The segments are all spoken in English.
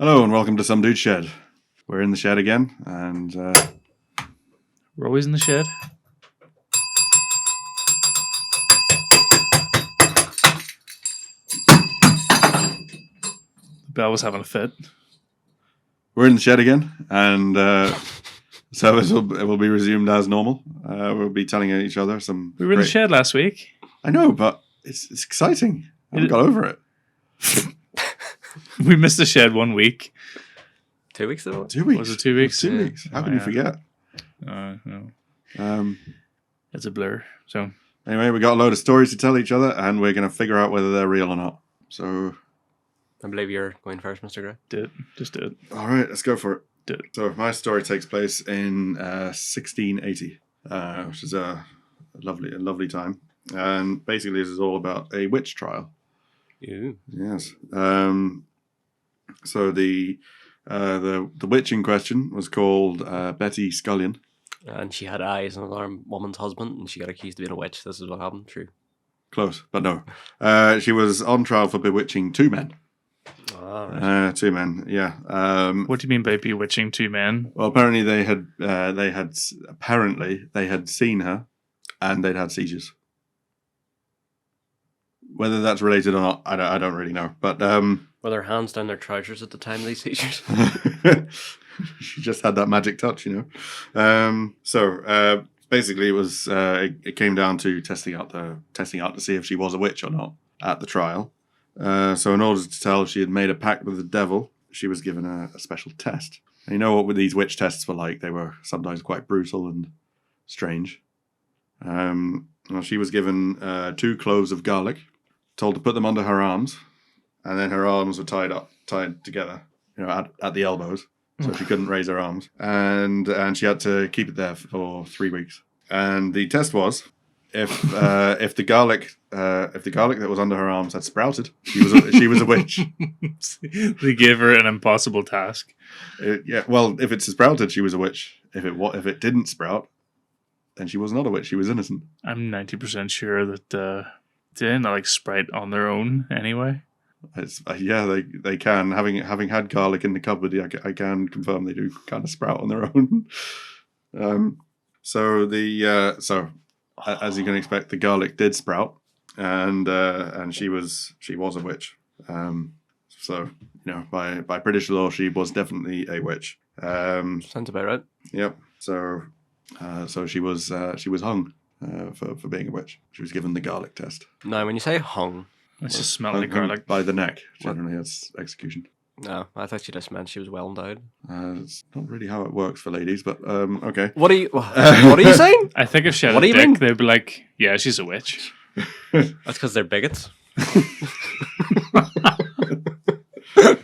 Hello and welcome to Some Dude Shed. We're in the shed again, and we're always in the shed. The bell was having a fit. We're in the shed again, and service will be resumed as normal. We'll be telling each other some. We were in the shed last week. I know, but it's exciting. I haven't got over it. We missed the shed 1 week. 2 weeks ago? 2 weeks. Was it 2 weeks? 2 weeks. How can you forget? No. It's a blur. So anyway, we got a load of stories to tell each other, and we're going to figure out whether they're real or not. So I believe you're going first, Mr. Gray. Just do it. All right, let's go for it. Do it. So my story takes place in 1680, which is a lovely time. And basically, this is all about a witch trial. Ew. Yes. So the witch in question was called Betty Scullion. And she had eyes on another woman's husband, and she got accused of being a witch. This is what happened. True. Close, but no. She was on trial for bewitching two men. Oh, right. Two men, yeah. What do you mean by bewitching two men? Well, apparently they had seen her, and they'd had seizures. Whether that's related or not, I don't really know. But were their hands down their trousers at the time of these seizures? She just had that magic touch, you know. So basically, it was it came down to testing out to see if she was a witch or not at the trial. So in order to tell if she had made a pact with the devil, she was given a special test. And you know what these witch tests were like? They were sometimes quite brutal and strange. Well, she was given 2 cloves of garlic, told to put them under her arms, and then her arms were tied together, you know, at the elbows, so she couldn't raise her arms, and she had to keep it there for 3 weeks. And the test was if the garlic that was under her arms had sprouted, she was a witch. They gave her an impossible task. Yeah, well, if it sprouted, she was a witch. If it didn't sprout, then she was not a witch. She was innocent. I'm 90% sure that they didn't like sprout on their own anyway. It's yeah, they can. Having had garlic in the cupboard, I can confirm they do kind of sprout on their own. So as you can expect, the garlic did sprout, and she was a witch. So you know, by British law, she was definitely a witch. Sounds about right. Yep. So she was hung for being a witch. She was given the garlic test. Now, when you say hung, it's just smell like garlic by the neck. Generally, that's execution. No, I thought you just meant she was well endowed. It's not really how it works for ladies, but okay. What are you saying? I think if she had What a do you dick, mean? they'd be like, yeah, she's a witch. That's because they're bigots.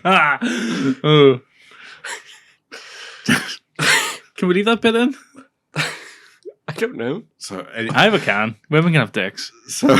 Oh. Can we leave that bit in? I don't know. So I have a can. Women can have dicks. So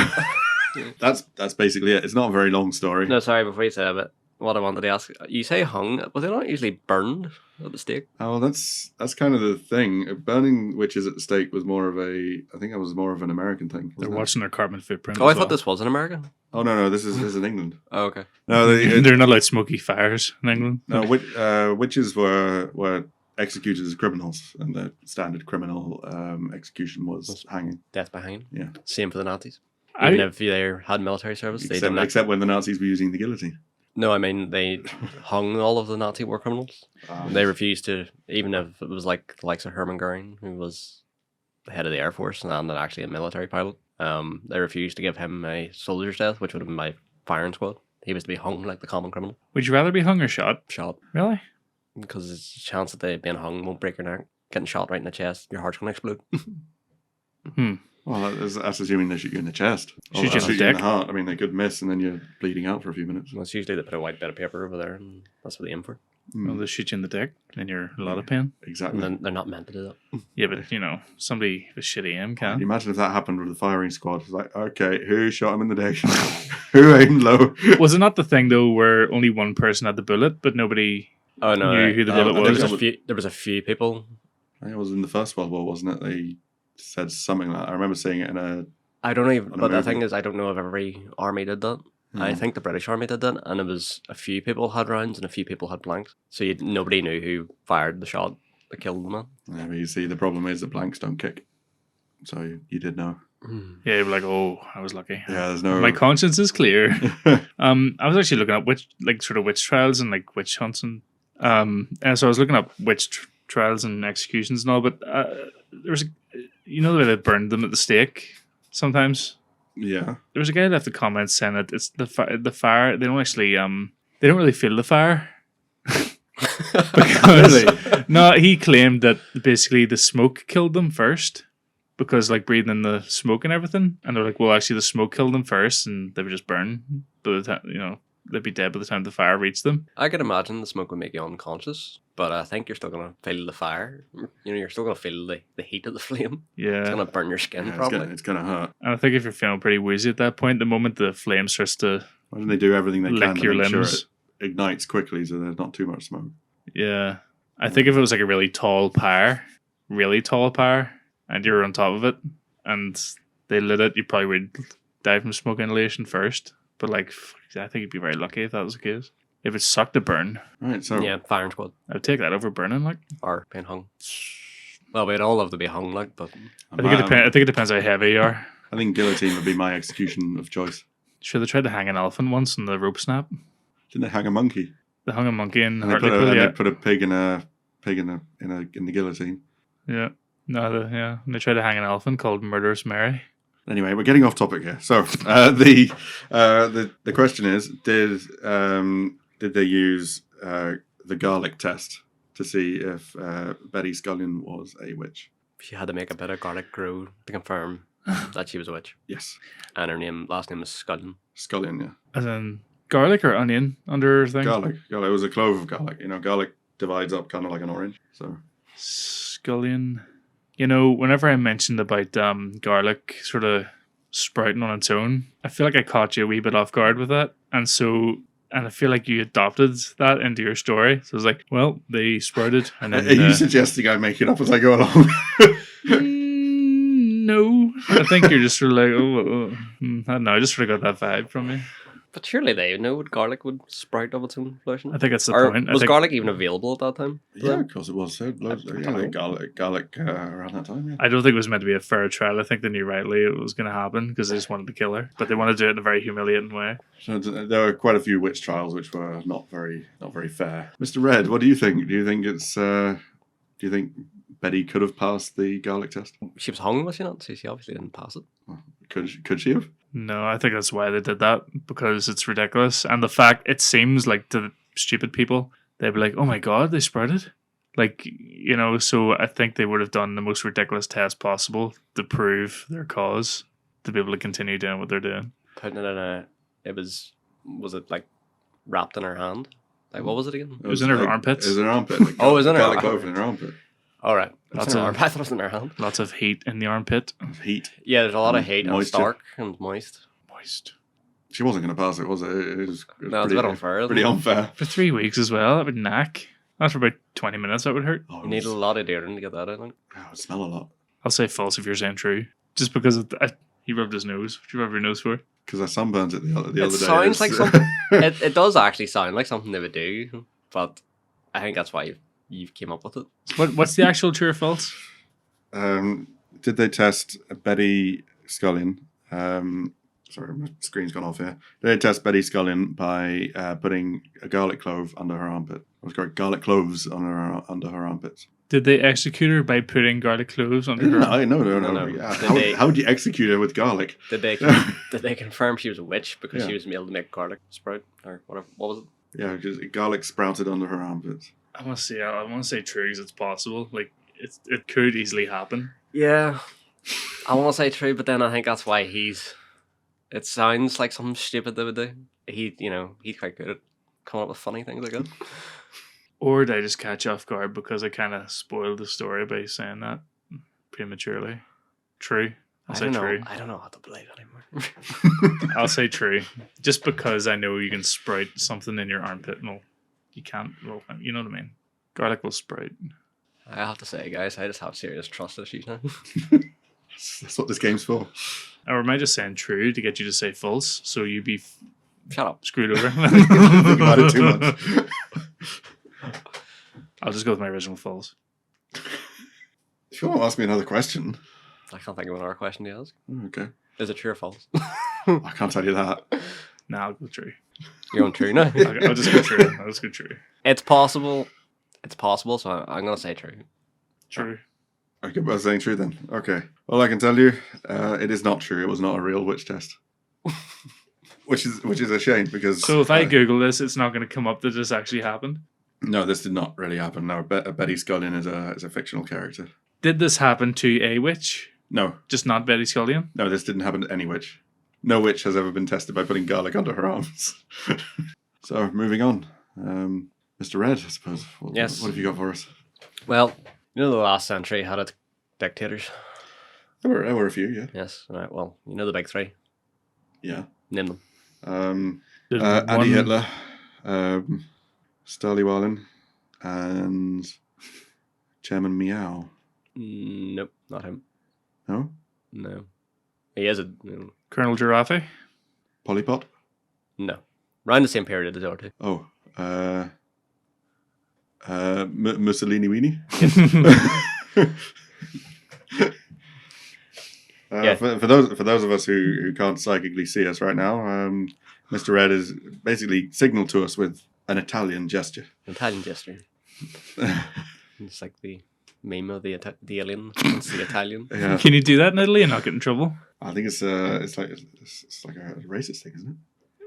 that's basically it. It's not a very long story. No, sorry, before you say that, what I wanted to ask, you say hung, but they're not usually burned at the stake. Oh, that's kind of the thing. Burning witches at the stake was more of an American thing. They're wasn't it? watching their carbon footprint. Oh, I as thought well. this was in America. Oh no, this is in England. Oh, okay. No, They're not like smoky fires in England. no, witches were executed as criminals, and the standard criminal execution was hanging. Death by hanging. Yeah. Same for the Nazis. Even if they had military service, they didn't. Except when the Nazis were using the guillotine. No, I mean, they hung all of the Nazi war criminals. They refused to, even if it was like the likes of Hermann Goering, who was the head of the Air Force and actually a military pilot. They refused to give him a soldier's death, which would have been my firing squad. He was to be hung like the common criminal. Would you rather be hung or shot? Shot. Really? Because there's a chance that they being hung won't break your neck. Getting shot right in the chest, your heart's going to explode. Well, that's assuming they shoot you in the chest. Shoot you in the in dick. the heart. I mean, they could miss, and then you're bleeding out for a few minutes. Well, it's usually they put a white bit of paper over there, and that's what they aim for. Well, they shoot you in the dick, and you're in a lot of pain. Exactly. And then they're not meant to do that. Yeah, but you know, somebody with shitty aim Can you can. imagine if that happened with the firing squad? It's like, okay, who shot him in the dick? Who aimed low? Was it not the thing though, where only one person had the bullet, but nobody Oh no! knew who the bullet I think was? There was a few people. I think it was in the First World War, wasn't it? They said something like that. I remember seeing it in a... I don't even. On a But the movie. thing is, I don't know if every army did that. I think the British Army did that, and it was a few people had rounds and a few people had blanks. So nobody knew who fired the shot that killed the man. Yeah, but you see, the problem is that blanks don't kick. So you did know. Yeah, you're like, oh, I was lucky. Yeah, there's no. My conscience is clear. I was actually looking up witch trials and like witch hunts and so I was looking up witch trials and executions and all, but there was the way they burned them at the stake sometimes. Yeah. There was a guy who left a comment saying that it's the fire. They don't actually they don't really feel the fire. Because no, he claimed that basically the smoke killed them first. Because like breathing in the smoke and everything, and they're like, well, actually, the smoke killed them first, and they would just burn. By the time, they'd be dead by the time the fire reached them. I could imagine the smoke would make you unconscious, but I think you're still gonna feel the fire. You're still gonna feel the heat of the flame. Yeah, It's gonna burn your skin, probably. It's gonna hurt. And I think if you're feeling pretty woozy at that point, the moment the flame starts to Why don't they do everything they can lick to your make limbs, sure it ignites quickly so there's not too much smoke? Yeah, I think if it was like a really tall pyre, and you're on top of it, and they lit it, you probably would die from smoke inhalation first. But like, I think you'd be very lucky if that was the case. If it sucked to burn, Right, so Yeah, firing squad I'd take that over burning. Like, or being hung. Well, we'd all love to be hung, like, but I think it depends how heavy you are. I think guillotine would be my execution of choice. Sure, they tried to hang an elephant once and the rope snapped. Didn't they hang a monkey? They hung a monkey in And they put, Hartlepool, they put a pig in the guillotine. Yeah. No, and they tried to hang an elephant called Murderous Mary. Anyway, we're getting off topic here. So the question is, did they use the garlic test to see if Betty Scullion was a witch? she had to make a bit of garlic grow to confirm that she was a witch. Yes. And her last name was Scullion. Scullion, yeah. As in garlic or onion under her thing? Garlic. It was a clove of garlic. Garlic divides up kind of like an orange. So Scullion. Whenever I mentioned about garlic sort of sprouting on its own, I feel like I caught you a wee bit off guard with that. And I feel like you adopted that into your story. So it's like, well, they sprouted. And then, are you suggesting I make it up as I go along? No. I think you're just sort of like, I don't know. I just sort of got that vibe from you. But surely they know garlic would sprout of its own volition. I think that's the Or point. was garlic even available at that time? Yeah, of course it was. Garlic around that time, yeah. I don't think it was meant to be a fair trial. I think they knew rightly it was going to happen because they just wanted to kill her. But they wanted to do it in a very humiliating way. So there were quite a few witch trials which were not very fair. Mr. Red, what do you think? Do you think Betty could have passed the garlic test? She was hung, was she not? So she obviously didn't pass it. Could she have? No, I think that's why they did that, because it's ridiculous. And the fact, it seems like to the stupid people, they'd be like, oh my god, they sprouted? Like, so I think they would have done the most ridiculous test possible to prove their cause, to be able to continue doing what they're doing. Putting it in was it like wrapped in her hand? Like, what was it again? It was in her armpits. It was in her armpit. Like, Oh, it was in her garlic armpit. clove in her armpit. All right. Lots I of- thought it was in her hand. Lots of heat in the armpit. Heat. Yeah, there's a lot of heat and Moisture. stark and moist. Moist. She wasn't going to pass it, was it? It was No, it's a bit unfair. isn't Pretty it? unfair. For 3 weeks as well, that would knack. After about 20 minutes, that would hurt. Oh, You need a lot of deodorant to get that out. Like. it would smell a lot. I'll say false if you're saying true. Just because he rubbed his nose. What do you rub your nose for? Because I sunburned it the other day. It sounds like something. It does actually sound like something they would do, but I think that's why you came up with it. What's the actual true or false? Did they test Betty Scullion? Sorry, my screen's gone off here. Did they test Betty Scullion by putting a garlic clove under her armpit? I was correct. Garlic cloves under her armpits. Did they execute her by putting garlic cloves under her? No. Yeah. How would you execute her with garlic? Did they confirm she was a witch because she was able to make garlic sprout or whatever? What was it? Yeah, because garlic sprouted under her armpits. I want to say true because it's possible. Like it could easily happen. Yeah, I want to say true, but then I think that's why it sounds like something stupid they would do. He's quite good at coming up with funny things like that. Or did I just catch you off guard because I kind of spoiled the story by saying that prematurely? True. I'll say true. I don't know how to believe anymore. I'll say true. Just because I know you can sprout something in your armpit. No, you can't. Well, you know what I mean. Garlic will sprout. I have to say, guys, I just have serious trust issues now. That's what this game's for. Or am I just saying true to get you to say false? So you'd be Shut up. screwed over. Think about it too much. I'll just go with my original false. If you want to ask me another question, I can't think of another question to ask. okay. Is it true or false? I can't tell you that. Nah, I'll go true. You're on true now. I'll just go true. I'll just go true. It's possible. It's possible, so I'm going to say true. True. Okay, but I was saying true then. Okay. Well, I can tell you, it is not true. It was not a real witch test. which is a shame because. So if I Google this, it's not going to come up that this actually happened. No, this did not really happen. No, Betty Scullion is a fictional character. Did this happen to a witch? No, Just not Betty Scullion? no, this didn't happen to any witch. No witch has ever been tested by putting garlic under her arms. So moving on, Mr. Red, I suppose. Yes. What have you got for us? Well, you know the last century had its dictators. There were a few, yeah. Yes. Right. Well, you know the big three. Yeah. Name them. Did Andy one- Hitler, Starley Wallen, and Chairman Meow. Nope, not him. No? No. He is a Colonel Giraffe? Polypot? no. Around the same period as the other two. Oh, Mussolini Weenie? Yeah. For those of us who can't psychically see us right now, Mr. Red is basically signaled to us with an Italian gesture. Italian gesture. It's like the meme of the alien. It's the Italian. Yeah, Can you do that in Italy and not get in trouble? I think it's like a racist thing, isn't it?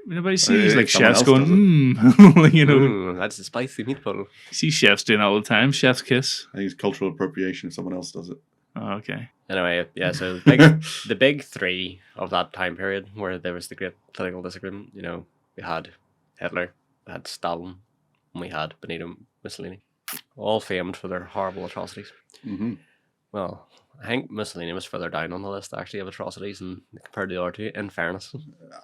Nobody sees like someone chefs else going, does you know. Ooh, that's a spicy meatball. You see chefs doing that all the time. Chef's kiss. I think it's cultural appropriation if someone else does it. Oh, okay. Anyway, yeah, so the big three of that time period where there was the great political disagreement, you know, we had Hitler, we had Stalin, and we had Benito Mussolini. All famed for their horrible atrocities. Mm-hmm. Well, I think Mussolini was further down on the list actually of atrocities and compared to the other two, in fairness.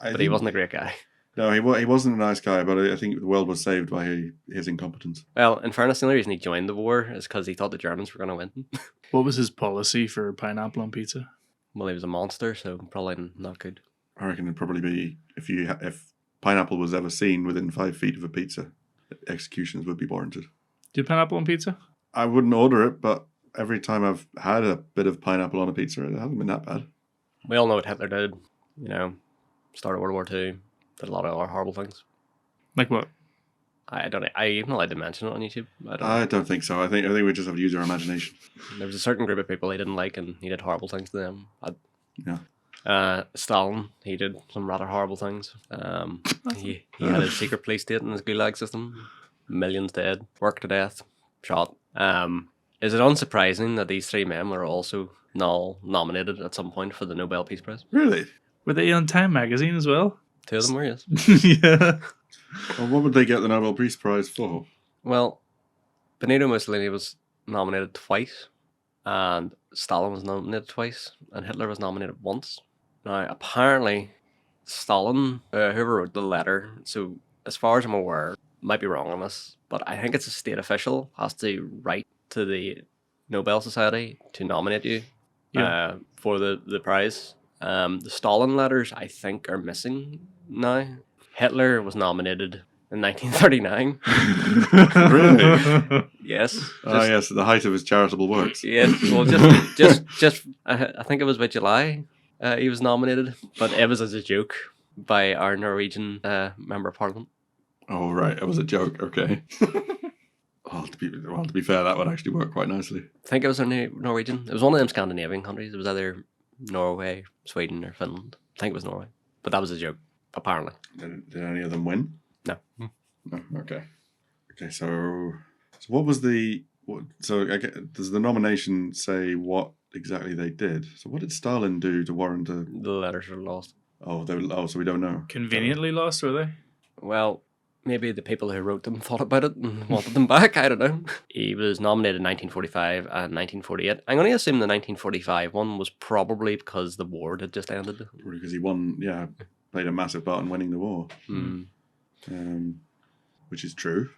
But he wasn't a great guy. No, he wasn't a nice guy, but I think the world was saved by his incompetence. Well, in fairness, the only reason he joined the war is because he thought the Germans were going to win. What was his policy for pineapple on pizza? Well, he was a monster, so probably not good. I reckon it'd probably be if pineapple was ever seen within 5 feet of a pizza, executions would be warranted. Do pineapple on pizza? I wouldn't order it, but every time I've had a bit of pineapple on a pizza, it hasn't been that bad. We all know what Hitler did. You know, started World War II, did a lot of other horrible things. Like what? I don't. I even allowed to mention it on YouTube. I don't think so. I think we just have to use our imagination. There was a certain group of people he didn't like, and he did horrible things to them. Yeah. Stalin, he did some rather horrible things. He had a secret police state in his gulag system. Millions dead, worked to death, shot. Is it unsurprising that these three men were also nominated at some point for the Nobel Peace Prize? Really? Were they on Time magazine as well? Two of them were, yes. Yeah. Well, what would they get the Nobel Peace Prize for? Well, Benito Mussolini was nominated twice, and Stalin was nominated twice, and Hitler was nominated once. Now, apparently, Stalin, whoever wrote the letter, so as far as I'm aware, might be wrong on this, but I think it's a state official has to write to the Nobel Society to nominate you for the prize. The Stalin letters, I think, are missing now. Hitler was nominated in 1939. Really? Yes. Yes, at the height of his charitable works. Yes. Well, just I think it was by July he was nominated, but it was as a joke by our Norwegian member of parliament. Oh, right. It was a joke. Okay. To be fair, that would actually work quite nicely. I think it was Norwegian. It was one of them Scandinavian countries. It was either Norway, Sweden, or Finland. I think it was Norway. But that was a joke, apparently. Did any of them win? No. No. Okay. Okay. So what was does the nomination say what exactly they did? So what did Stalin do to warrant a? The letters were lost. So we don't know. Conveniently lost, were they? Well, maybe the people who wrote them thought about it and wanted them back. I don't know. He was nominated in 1945 and 1948. I'm going to assume the 1945 one was probably because the war had just ended. Because he won, played a massive part in winning the war. Which is true,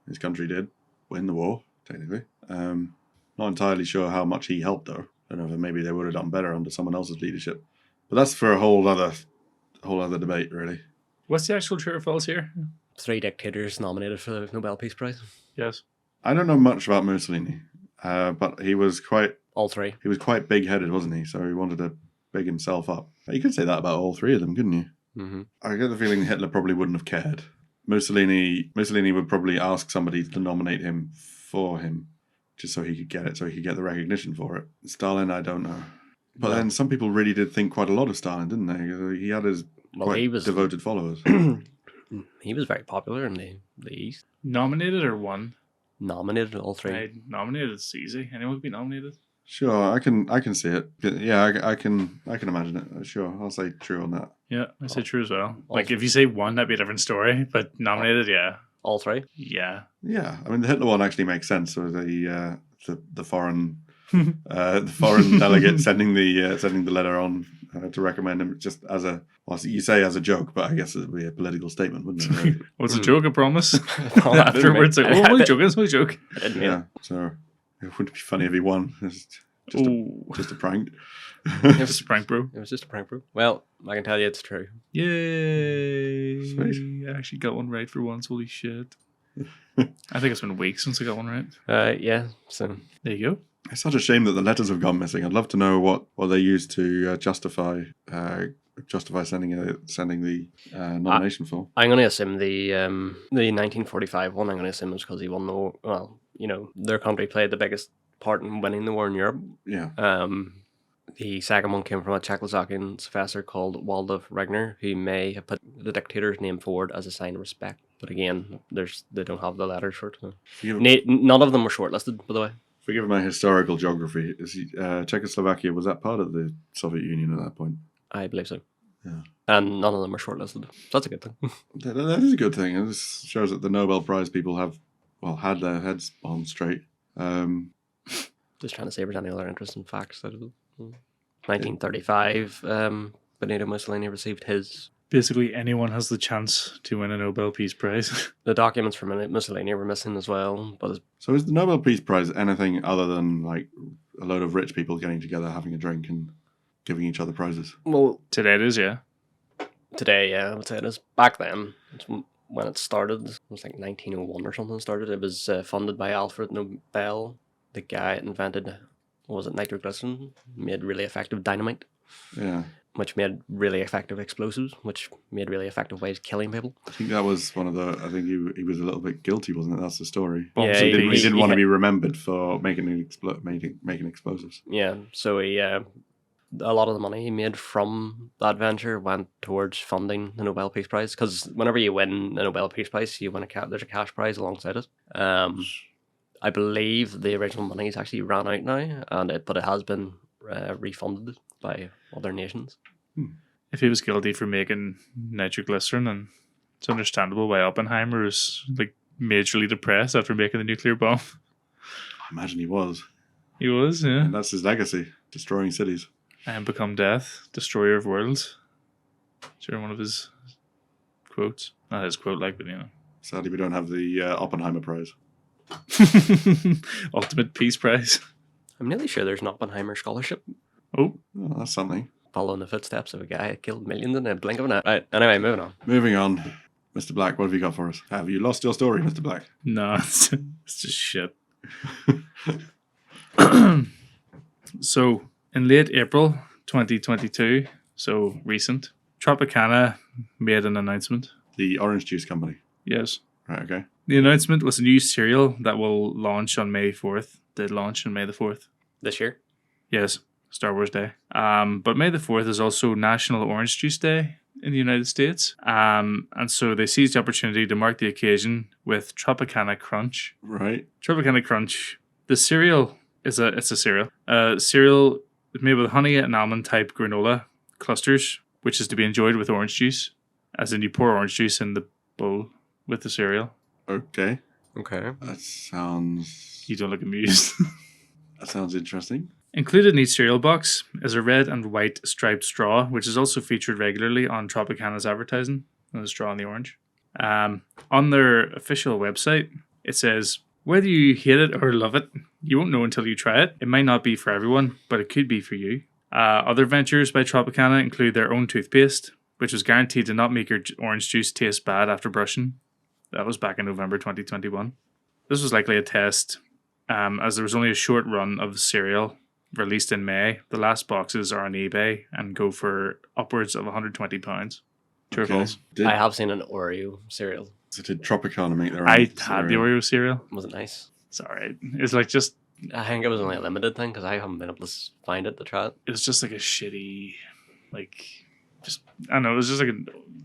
his country did win the war, technically. Not entirely sure how much he helped, though. I don't know if maybe they would have done better under someone else's leadership. But that's for a whole other debate, really. What's the actual true or false here? 3 dictators nominated for the Nobel Peace Prize. Yes. I don't know much about Mussolini, but he was quite All 3. big-headed, wasn't he? So he wanted to big himself up. You could say that about all 3 of them, couldn't you? Mm-hmm. I get the feeling Hitler probably wouldn't have cared. Mussolini would probably ask somebody to nominate him for him, just so he could get it, so he could get the recognition for it. Stalin, I don't know. But No. then some people really did think quite a lot of Stalin, didn't they? He had his devoted followers. He was very popular in the East. Nominated or won? Nominated all 3. I nominated. It's easy. Anyone could be nominated. Sure, I can see it. Yeah, I can imagine it. Sure, I'll say true on that. Yeah, I say true as well. All Like, if you say one, that'd be a different story. But nominated, yeah. All 3? Yeah. Yeah, I mean the Hitler one actually makes sense. So the foreign the foreign delegate sending the letter on to recommend him just as a you say as a joke, but I guess it would be a political statement, wouldn't it? Really? What's a joke? I promise. Well, that didn't Afterwards, make- like, oh, my joke. It's my joke. I didn't mean Yeah, so it wouldn't be funny if he won. It's Ooh. just a prank. Just a prank, bro. it was just a prank, bro. Well, I can tell you it's true. Yay! Sweet. I actually got one right for once. Holy shit! I think it's been weeks since I got one right. Yeah, so There you go. It's such a shame that the letters have gone missing. I'd love to know what they used to justify sending the nomination for. I'm going to assume the 1945 one, I'm going to assume is because he won the, well, their country played the biggest part in winning the war in Europe. Yeah. The second one came from a Czechoslovakian professor called Waldemar Regner, who may have put the dictator's name forward as a sign of respect. But again, they don't have the letters for it. So. None of them were shortlisted, by the way. Forgive my historical geography. Czechoslovakia, was that part of the Soviet Union at that point? I believe so. Yeah. And none of them were shortlisted. So that's a good thing. That is a good thing. And this shows that the Nobel Prize people had their heads on straight. Just trying to see if there's any other interesting facts out of it. 1935, Benito Mussolini received his. Basically, anyone has the chance to win a Nobel Peace Prize. The documents from Mussolini were missing as well. But So is the Nobel Peace Prize anything other than like a load of rich people getting together, having a drink, and giving each other prizes? well, Today it is, yeah. today, yeah, I would say it is. Back then, when it started, it was like 1901 or something. Started. It was funded by Alfred Nobel, the guy that invented, what was it, nitroglycerin, made really effective dynamite, Yeah. which made really effective explosives, which made really effective ways of killing people. I think that was one of the. I think he was a little bit guilty, wasn't it? That's the story. Bombs Yeah, and He peas. didn't want to be remembered for making explosives. Yeah, so he, a lot of the money he made from that venture went towards funding the Nobel Peace Prize. Because whenever you win the Nobel Peace Prize, you win there's a cash prize alongside it. I believe the original money's actually ran out now, but it has been refunded by other nations. If he was guilty for making nitroglycerin, and it's understandable why Oppenheimer is like majorly depressed after making the nuclear bomb. I imagine he was. He was, yeah. And that's his legacy: destroying cities. And become death, destroyer of worlds. Sure, one of his quotes. Not his quote, like, but Sadly, we don't have the Oppenheimer Prize. Ultimate Peace Prize. I'm nearly sure there's an Oppenheimer scholarship Oh, Oh, that's something. following the footsteps of a guy that killed millions in a blink of an eye. Right, anyway, moving on. Moving on, Mr. Black, what have you got for us? Have you lost your story, Mr. Black? no, it's just shit. So, in late April 2022, so recent, Tropicana made an announcement. The Orange Juice Company. Yes. Right. Okay. The announcement was a new cereal that will launch on May 4th. Did launch on May the 4th. This year? Yes, Star Wars Day. But May the 4th is also National Orange Juice Day in the United States. And so they seized the opportunity to mark the occasion with Tropicana Crunch. Right. Tropicana Crunch. The cereal it's a cereal. Cereal is made with honey and almond type granola clusters, which is to be enjoyed with orange juice. As in, you pour orange juice in the bowl with the cereal. Okay. Okay. That sounds. You don't look amused. That sounds interesting. Included in each cereal box is a red and white striped straw, which is also featured regularly on Tropicana's advertising, and the straw and the orange. On their official website, it says, whether you hate it or love it, you won't know until you try it. It might not be for everyone, but it could be for you. Other ventures by Tropicana include their own toothpaste, which was guaranteed to not make your orange juice taste bad after brushing. That was back in November 2021. This was likely a test, as there was only a short run of the cereal released in May. The last boxes are on eBay and go for upwards of £120. True or false? I have seen an Oreo cereal. So did Tropicana make their own? I had the Oreo cereal. Was it nice? It's alright. It's like just... I think it was only a limited thing because I haven't been able to find it to try it. It was just like a shitty... Like... Just... I don't know. It was just like a...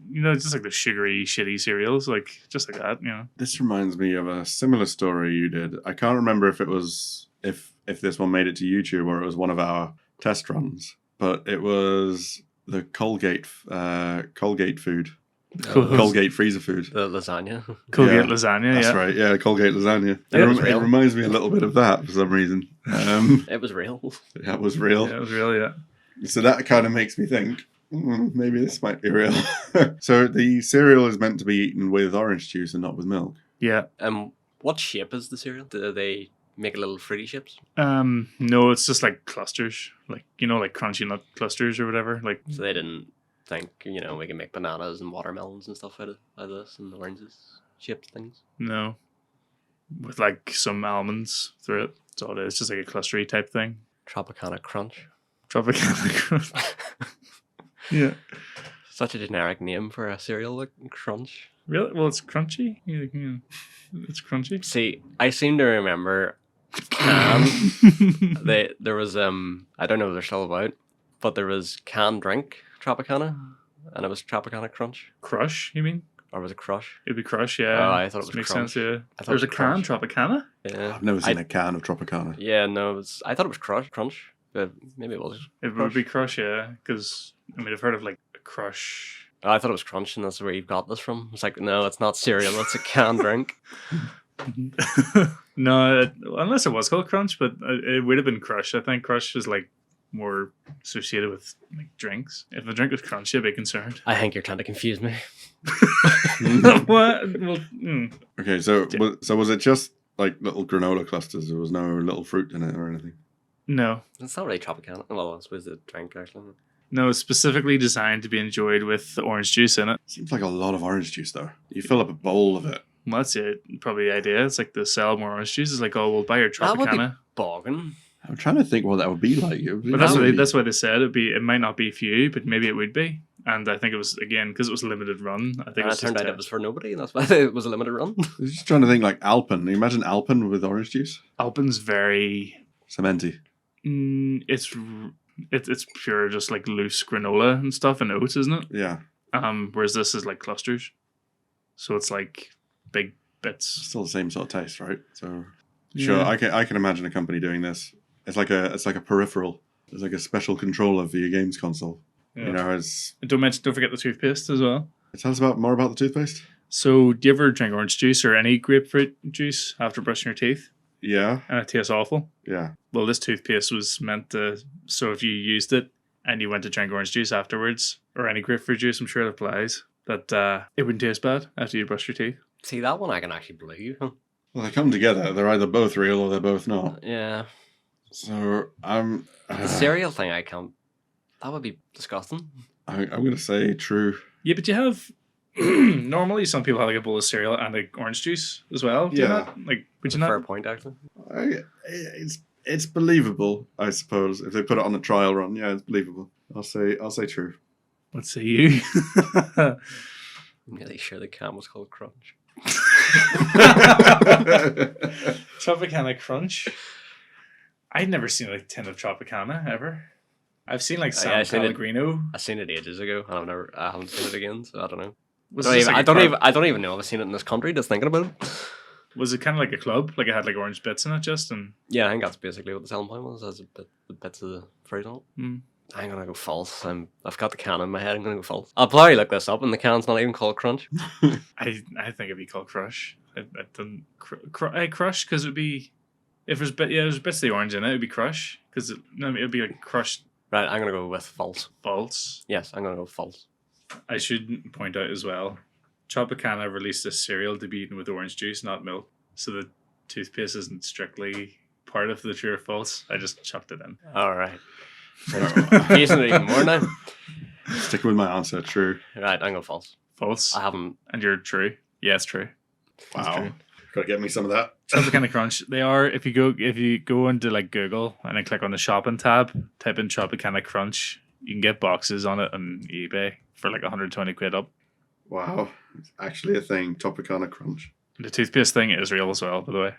You know, it's just like the sugary, shitty cereals. Like, just like that, you know. This reminds me of a similar story you did. I can't remember if it was... If this one made it to YouTube or it was one of our test runs. But it was the Colgate food. Colgate freezer food. The lasagna. Colgate lasagna, That's right. Yeah, Colgate lasagna. It reminds me a little bit of that for some reason. It was real. That was real. Yeah, it was real, yeah. So that kind of makes me think, maybe this might be real. So the cereal is meant to be eaten with orange juice and not with milk. Yeah. What shape is the cereal? Do they make little fruity shapes? No, it's just like clusters. Like, you know, like crunchy nut clusters or whatever. Like, So they didn't think, we can make bananas and watermelons and stuff out of this and oranges shaped things. no. With like some almonds through it. That's all it is. Just like a clustery type thing. Tropicana Crunch. Tropicana Crunch. Yeah. Such a generic name for a cereal, like Crunch. Really? Well, it's crunchy. Yeah. It's crunchy. See, I seem to remember there was I don't know if they're still about, but there was canned drink Tropicana, and it was Tropicana Crunch, Crush, you mean? or was it Crush? It'd be Crush, yeah. Oh, I thought it was Makes Crunch. sense, yeah. I thought There's a it was can, Crunch. Tropicana? Yeah, I've never seen a can of Tropicana. yeah, no, I thought it was Crunch, but maybe it was. It would be Crush, yeah. Because, I mean, I've heard of like a Crush. Oh, I thought it was Crunch, and that's where you've got this from. It's like, no, it's not cereal, it's a canned drink. No, unless it was called Crunch, but it would have been Crush. I think Crush is like more associated with like drinks. If the drink was Crunchy, I'd be concerned. I think you're trying to confuse me. What? Well, Okay, so was it just like little granola clusters? There was no little fruit in it or anything? no. It's not really Tropicana. Well, I suppose the drink, actually. No, it's specifically designed to be enjoyed with the orange juice in it. Seems like a lot of orange juice, though. You fill up a bowl of it. Well, that's it. Probably the idea. It's like to sell more orange juice. It's like, oh, we'll buy your That would be Tropicana. bogging. I'm trying to think what that would be like. But that's why they said it might not be for you, but maybe it would be. And I think it was, again, because it was a limited run. I think And it turned out it was for nobody, and that's why it was a limited run. I was just trying to think like Alpen. You imagine Alpen with orange juice? Alpen's very... Cementy. It's pure just like loose granola and stuff and oats, isn't it? Yeah. Whereas this is like clusters. So it's like big bits. Still the same sort of taste, right? So Yeah. sure, I can imagine a company doing this. It's like a peripheral. It's like a special controller for your games console. Yeah. You know, Don't forget the toothpaste as well. tell us more about the toothpaste. So do you ever drink orange juice or any grapefruit juice after brushing your teeth? Yeah, And it tastes awful? yeah. Well, this toothpaste was meant to, so if you used it and you went to drink orange juice afterwards, or any grapefruit juice, I'm sure it applies, that it wouldn't taste bad after you brush your teeth. See, that one I can actually believe. Well, they come together. They're either both real or they're both not. Yeah. So I'm The cereal thing, I can't. That would be disgusting. I'm gonna say true. Yeah, but you have, normally some people have like a bowl of cereal and like orange juice as well. Do you Yeah. not? Like, would you Fair not? point, actually. It's believable, I suppose. If they put it on a trial run, yeah, it's believable. I'll say true. Let's say you. I'm really sure the can was called Crunch. Tropicana Crunch. I'd never seen a tin of Tropicana ever. I've seen like San I've seen it. Pellegrino. I seen it ages ago, and I haven't seen it again, so I don't know. Was, I don't even know if I've seen it in this country. Just thinking about it. was it kind of like a club? Like it had like orange bits in it, just and. Yeah, I think that's basically what the selling point was. As bits of the fruit on it. Mm. I'm gonna go false. I've got the can in my head. I'm gonna go false. I'll probably look this up, and the can's not even called Crunch. I think it'd be called Crush. I don't Crush because it'd be if there's bits of the orange in it, it'd be Crush because it'd be like crushed Right, I'm gonna go with false. false. Yes, I'm gonna go false. I should point out as well, Tropicana released this cereal to be eaten with orange juice, not milk. So the toothpaste isn't strictly part of the true or false. I just chucked it in. All right. Confusing it even more now. Sticking with my answer. True. Right, I'm going false. False. I haven't. And you're true. Yes, true. That's Wow. true. Gotta get me some of that. Tropicana Crunch. They are if you go into like Google and then click on the shopping tab, type in Tropicana Crunch, you can get boxes on it on eBay for like 120 quid up. Wow. It's actually a thing. Tropicana Crunch. The toothpaste thing is real as well, by the way.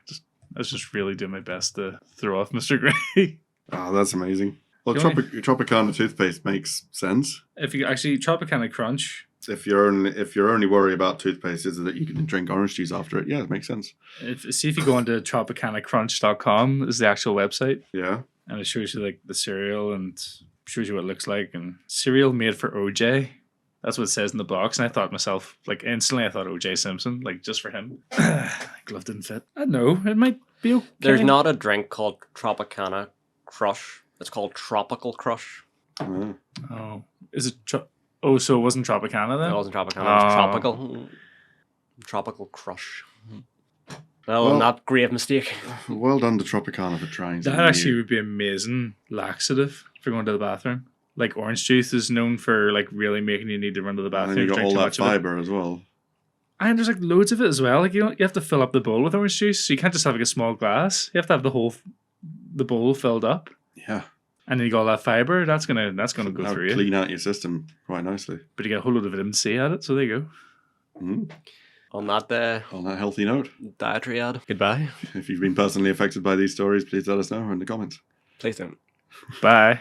I was just really doing my best to throw off Mr. Gray. Oh, that's amazing. Well, The only- Tropicana toothpaste makes sense. If you actually Tropicana Crunch, If your only worry about toothpaste is that you can drink orange juice after it, yeah, it makes sense. see if you go onto tropicanacrunch.com is the actual website, Yeah. and it shows you like the cereal and shows you what it looks like, and cereal made for OJ. That's what it says in the box, and I thought myself, like instantly, I thought OJ Simpson, like just for him. Glove didn't fit. I don't know. It might be okay. There's not a drink called Tropicana Crush. It's called Tropical Crush. Oh, is it? Oh, so it wasn't Tropicana then? It wasn't Tropicana. It was Oh. Tropical. Tropical Crush. Well, not grave mistake. Well done to Tropicana for trying That something actually new. would be amazing laxative for going to the bathroom. Like orange juice is known for like really making you need to run to the And bathroom. then you got drink all too that much of it. fibre as well. And there's like loads of it as well. Like you have to fill up the bowl with orange juice, so you can't just have like a small glass. You have to have the bowl filled up, Yeah. and then you got all that fiber. That's gonna go That'll through you. clean out your system quite nicely. But you get a whole lot of vitamin C at it, so there you go. Mm. On that On that healthy note, dietary ad. Goodbye. if you've been personally affected by these stories, please let us know in the comments. Please don't. Bye.